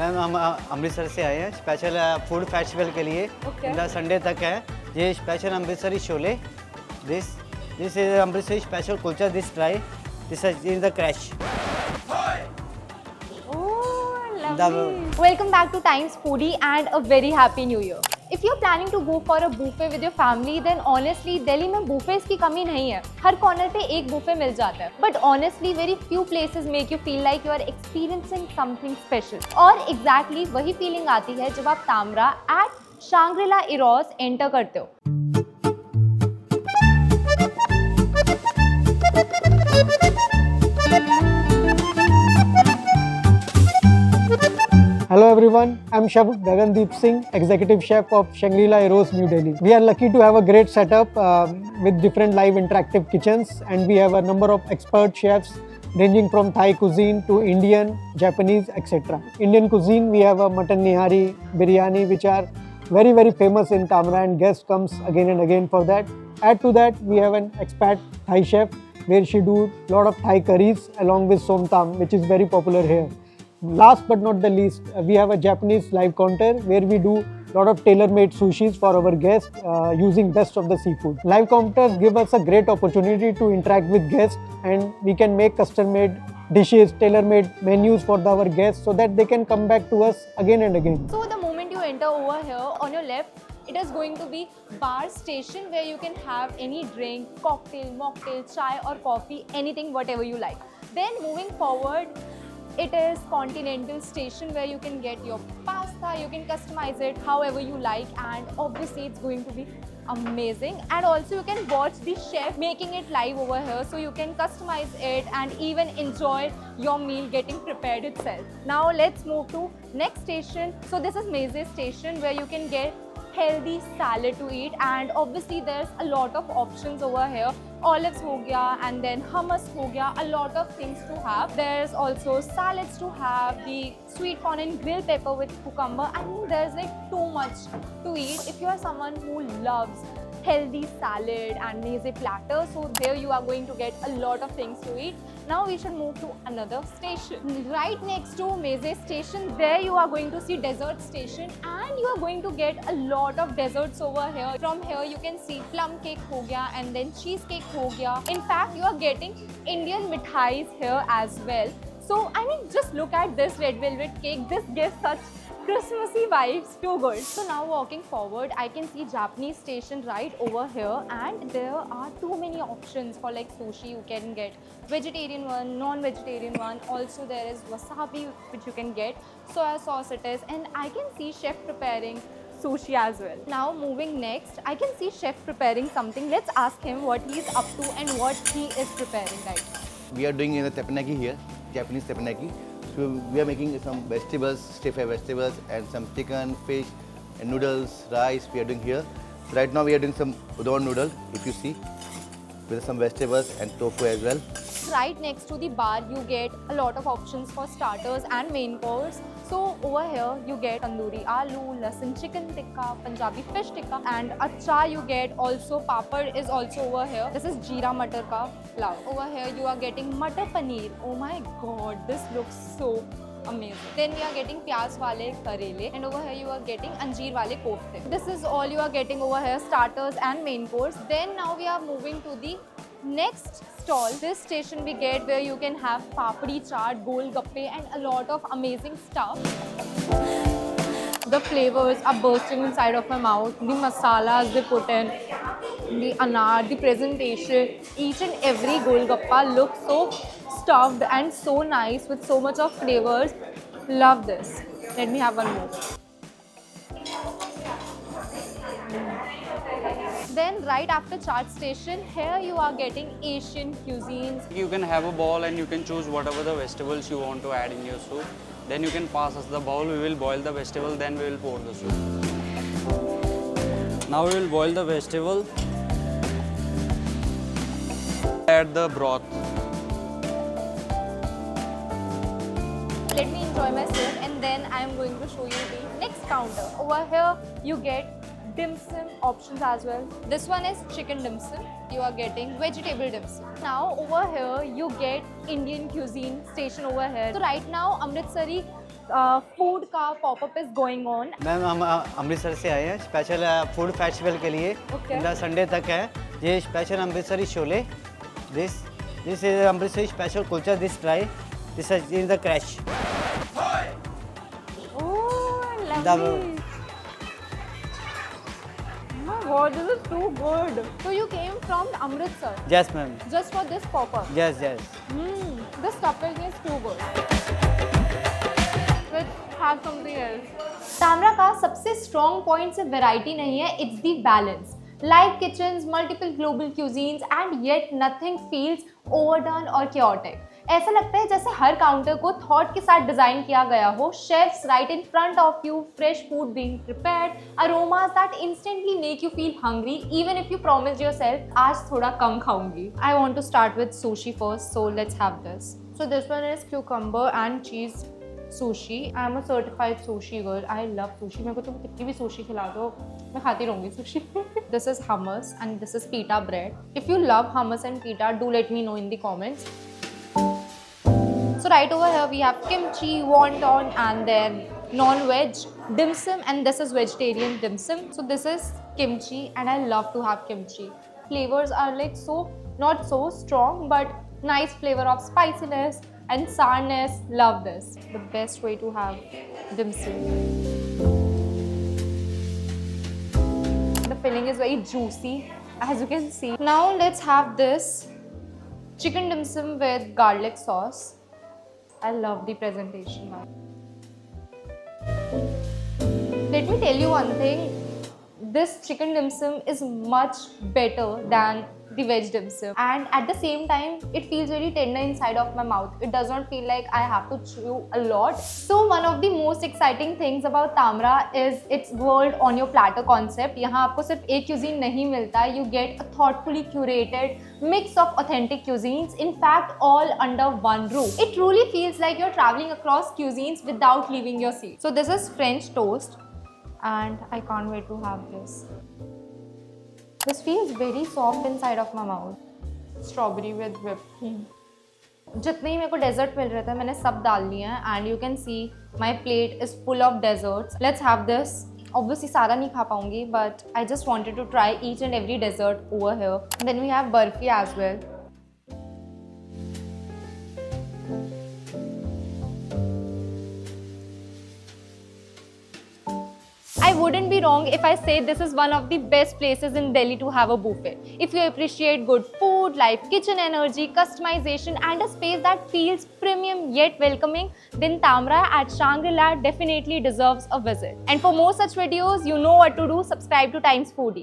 Ma'am हम अमृतसर से आए हैं स्पेशल फूड फेस्टिवल के लिए। Okay. संडे तक है। ये special Amritsari chole, this is Amritsari special kulcha, this try, this is the crash. Oh, lovely. Welcome back to Times Foodie and a very happy new year. If you're planning to go for a buffet with your family, then honestly Delhi में buffets की कमी नहीं है। हर corner पे एक buffet मिल जाता है। But honestly, very few places make you feel like you are experiencing something special. और exactly वही feeling आती है जब आप तामरा at Shangri-La Eros enter करते हो। Hello everyone, I'm Chef Gagandeep Singh, Executive Chef of Shangri-La Eros, New Delhi. We are lucky to have a great setup with different live interactive kitchens, and we have a number of expert chefs ranging from Thai cuisine to Indian, Japanese, etc. Indian cuisine, we have a mutton nihari, biryani, which are very famous in Tamra, and guest comes again and again for that. Add to that, we have an expat Thai chef where she do lot of Thai curries along with somtam, which is very popular here. Last but not the least, we have a Japanese live counter where we do lot of tailor-made sushis for our guests using best of the seafood. Live counters give us a great opportunity to interact with guests, and we can make custom-made dishes, tailor-made menus for our guests so that they can come back to us again and again. So the moment you enter over here on your left, it is going to be bar station where you can have any drink, cocktail, mocktail, chai or coffee, anything whatever you like. Then moving forward, it is continental station where you can get your pasta, you can customize it however you like, and obviously it's going to be amazing. And also you can watch the chef making it live over here, so you can customize it and even enjoy your meal getting prepared itself. Now let's move to next station. So this is Meze station where you can get healthy salad to eat, and obviously there's a lot of options over here. Olives ho gaya, and then hummus ho gaya, a lot of things to have. There's also salads to have, the sweet corn and grilled pepper with cucumber. I mean, there's like too much to eat. If you are someone who loves healthy salad and meze platter, so there you are going to get a lot of things to eat. Now we should move to another station. Right next to Meze station, there you are going to see dessert station, and you are going to get a lot of desserts over here. From here you can see plum cake ho gaya, and then cheesecake ho gaya. In fact, you are getting Indian mithais here as well. So I mean, just look at this red velvet cake. This gives such Christmassy vibes, too good. So now walking forward, I can see Japanese station right over here, and there are too many options for like sushi. You can get vegetarian one, non-vegetarian one. Also there is wasabi which you can get, soya sauce it is, and I can see chef preparing sushi as well. Now moving next, I can see chef preparing something. Let's ask him what he is up to and what he is preparing right now. We are doing the teppanyaki here, Japanese teppanyaki. So we are making some vegetables, stir-fry vegetables, and some chicken, fish, and noodles, rice we are doing here. So right now we are doing some udon noodle, if you see, with some vegetables and tofu as well. Right next to the bar, you get a lot of options for starters and main course. So over here, you get tandoori aloo, lasan chicken tikka, Punjabi fish tikka, and achar you get. Also, papad is also over here. This is jeera matar ka pulao. Over here, you are getting matar paneer. Oh my god, this looks so amazing. Then we are getting pyaz wale karele, and over here you are getting anjeer wale kofte. This is all you are getting over here, starters and main course. Then now we are moving to the next stall. This station we get where you can have papdi chaat, gol gappe, and a lot of amazing stuff. The flavors are bursting inside of my mouth. The masalas they put in, the anar, the presentation, each and every golgappa looks so stuffed and so nice with so much of flavors. Love this. Let me have one more. Then right after chaat station, here you are getting Asian cuisines. You can have a bowl and you can choose whatever the vegetables you want to add in your soup. Then you can pass us the bowl, we will boil the vegetable, then we will pour the soup. Now we will boil the vegetable. Add the broth. Let me enjoy my soup, and then I am going to show you the next counter. Over here you get dim sum options as well. This one is chicken dim sum. You are getting vegetable dim sum. Now over here you get Indian cuisine station over here. So right now Amritsari food का pop-up is going on. Ma'am हम अमृतसर से आए हैं special food festival के लिए। Okay. इंदा Sunday तक है। ये special Amritsari chole. This is Amritsari special kulcha. This try. This is the crash. Oh, lovely. The- Oh my God, this is too good. So you came from Amritsar yes ma'am. just for this pop-up. Yes yes. The stuffing is too good. Let's have something else. तामरा का सबसे strong point सिर्फ variety नहीं है, it's the balance. Live kitchens, multiple global cuisines and yet nothing feels overdone और chaotic. ऐसा लगता है जैसे हर काउंटर को थॉट के साथ डिजाइन किया गया हो। Chefs right in front of you, fresh food being prepared, aromas that instantly make you feel hungry even if you promised yourself आज थोड़ा कम खाऊंगी। I want to start with sushi first, so let's have this. So this one is cucumber and cheese sushi. I am a certified sushi girl. I love sushi. मेरे को तुम कितनी भी sushi खिला दो मैं खाती रहूँगी sushi. This is hummus and this is pita bread. If you love hummus and pita, do let me know in the comments. So right over here we have kimchi, wonton and then non-veg dim sum and this is vegetarian dim sum. So this is kimchi and I love to have kimchi. Flavors are like so not so strong but nice flavor of spiciness and sourness. Love this. The best way to have dim sum. The filling is very juicy as you can see. Now let's have this chicken dim sum with garlic sauce. I love the presentation. Let me tell you one thing. This chicken dim sum is much better than the veg dim sum, and at the same time it feels very tender inside of my mouth. It does not feel like I have to chew a lot. So one of the most exciting things about Tamra is its world on your platter concept. यहाँ आपको सिर्फ एक cuisine नहीं मिलता, you get a thoughtfully curated mix of authentic cuisines, in fact all under one roof. It truly feels like you're traveling across cuisines without leaving your seat. So this is French toast and I can't wait to have this. This feels very soft inside of my mouth. Strawberry with whipped cream. जितने ही मेरे को desert मिल रहे थे मैंने सब डाल लिए हैं and you can see my plate is full of desserts. Let's have this. Obviously सारा नहीं खा पाऊंगी but I just wanted to try each and every dessert over here. And then we have barfi as well. I wouldn't be wrong if I say this is one of the best places in Delhi to have a buffet. If you appreciate good food, live kitchen energy, customization and a space that feels premium yet welcoming, then Tamra at Shangri-La definitely deserves a visit. And for more such videos, you know what to do. Subscribe to Times Foodie.